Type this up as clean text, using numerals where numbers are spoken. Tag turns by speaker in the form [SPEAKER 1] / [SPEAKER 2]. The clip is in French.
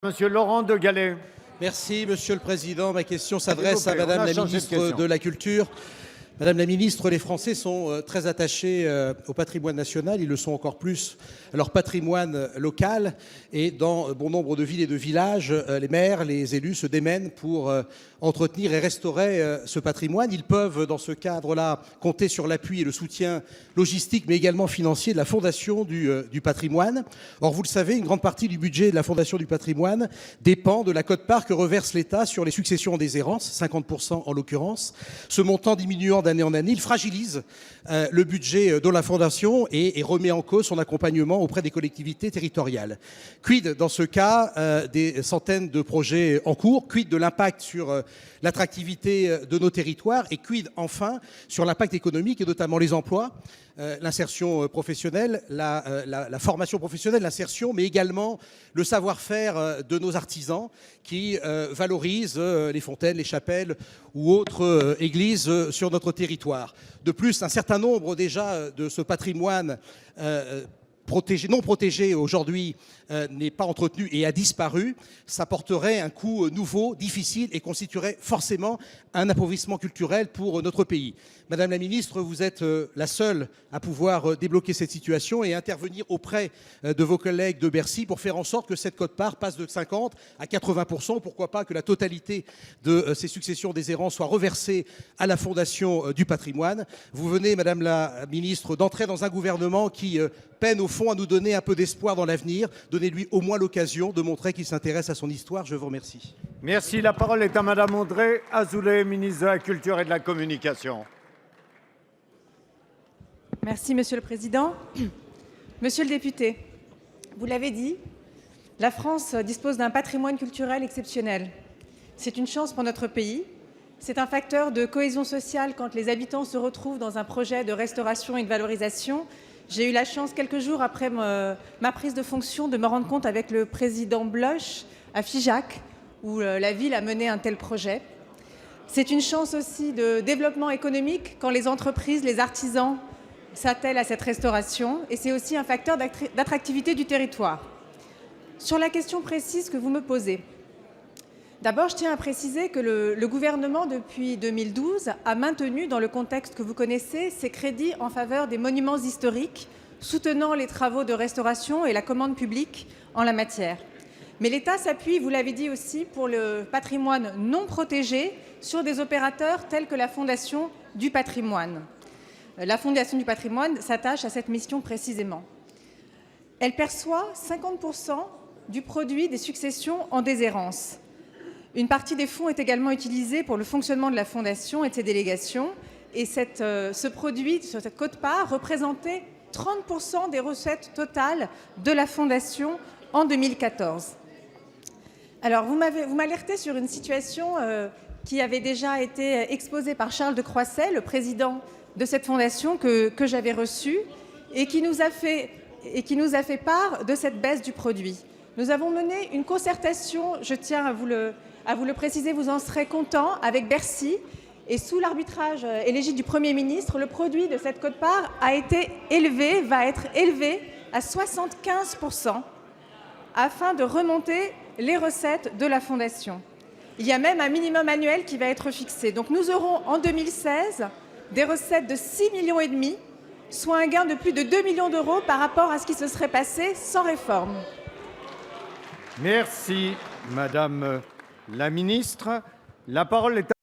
[SPEAKER 1] Monsieur Laurent de Gallet.
[SPEAKER 2] Merci, Monsieur le Président. Ma question s'adresse à Madame la Ministre
[SPEAKER 1] de
[SPEAKER 2] de la Culture. Madame la Ministre, les Français sont très attachés au patrimoine national. Ils le sont encore plus à leur patrimoine local. Et dans bon nombre de villes et de villages, les maires, les élus se démènent pour entretenir et restaurer ce patrimoine. Ils peuvent, dans ce cadre-là, compter sur l'appui et le soutien logistique, mais également financier de la Fondation du patrimoine. Or, vous le savez, une grande partie du budget de la Fondation du patrimoine dépend de la quote-part que reverse l'État sur les successions en déshérence, 50% en l'occurrence. Ce montant diminuant d'année en année, il fragilise le budget de la Fondation et remet en cause son accompagnement auprès des collectivités territoriales. Quid, dans ce cas, des centaines de projets en cours? Quid de l'impact sur l'attractivité de nos territoires? Et quid, enfin, sur l'impact économique et notamment les emplois, l'insertion professionnelle, la formation professionnelle, l'insertion, mais également le savoir-faire de nos artisans qui valorisent les fontaines, les chapelles ou autres églises sur notre territoire. De plus, un certain nombre déjà de ce patrimoine non protégé aujourd'hui n'est pas entretenu et a disparu, ça porterait un coût nouveau, difficile et constituerait forcément un appauvrissement culturel pour notre pays. Madame la Ministre, vous êtes la seule à pouvoir débloquer cette situation et intervenir auprès de vos collègues de Bercy pour faire en sorte que cette quote-part passe de 50 à 80%. Pourquoi pas que la totalité de ces successions déshérents soit reversée à la Fondation du patrimoine. Vous venez, Madame la Ministre, d'entrer dans un gouvernement qui peine au fond à nous donner un peu d'espoir dans l'avenir. Donnez-lui au moins l'occasion de montrer qu'il s'intéresse à son histoire. Je vous remercie.
[SPEAKER 1] Merci. La parole est à Madame Audrey Azoulay, ministre de la Culture et de la Communication.
[SPEAKER 3] Merci, Monsieur le Président. Monsieur le député, vous l'avez dit, la France dispose d'un patrimoine culturel exceptionnel. C'est une chance pour notre pays. C'est un facteur de cohésion sociale quand les habitants se retrouvent dans un projet de restauration et de valorisation. J'ai eu la chance, quelques jours après ma prise de fonction, de me rendre compte avec le président Bloch à Figeac, où la ville a mené un tel projet. C'est une chance aussi de développement économique quand les entreprises, les artisans s'attellent à cette restauration. Et c'est aussi un facteur d'attractivité du territoire. Sur la question précise que vous me posez, d'abord, je tiens à préciser que le gouvernement, depuis 2012, a maintenu, dans le contexte que vous connaissez, ses crédits en faveur des monuments historiques, soutenant les travaux de restauration et la commande publique en la matière. Mais l'État s'appuie, vous l'avez dit aussi, pour le patrimoine non protégé, sur des opérateurs tels que la Fondation du patrimoine. La Fondation du patrimoine s'attache à cette mission précisément. Elle perçoit 50% du produit des successions en déshérence. Une partie des fonds est également utilisée pour le fonctionnement de la Fondation et de ses délégations. Et ce produit, cette quote-part, représentait 30% des recettes totales de la Fondation en 2014. Alors, vous m'alertez sur une situation qui avait déjà été exposée par Charles de Croisset, le président de cette Fondation que j'avais reçu, et qui nous a fait part de cette baisse du produit. Nous avons mené une concertation, je tiens à vous le préciser, vous en serez content, avec Bercy. Et sous l'arbitrage et l'égide du Premier ministre, le produit de cette quote-part va être élevé à 75% afin de remonter les recettes de la Fondation. Il y a même un minimum annuel qui va être fixé. Donc nous aurons en 2016 des recettes de 6,5 millions, soit un gain de plus de 2 millions d'euros par rapport à ce qui se serait passé sans réforme.
[SPEAKER 1] Merci, Madame la Ministre. La parole est à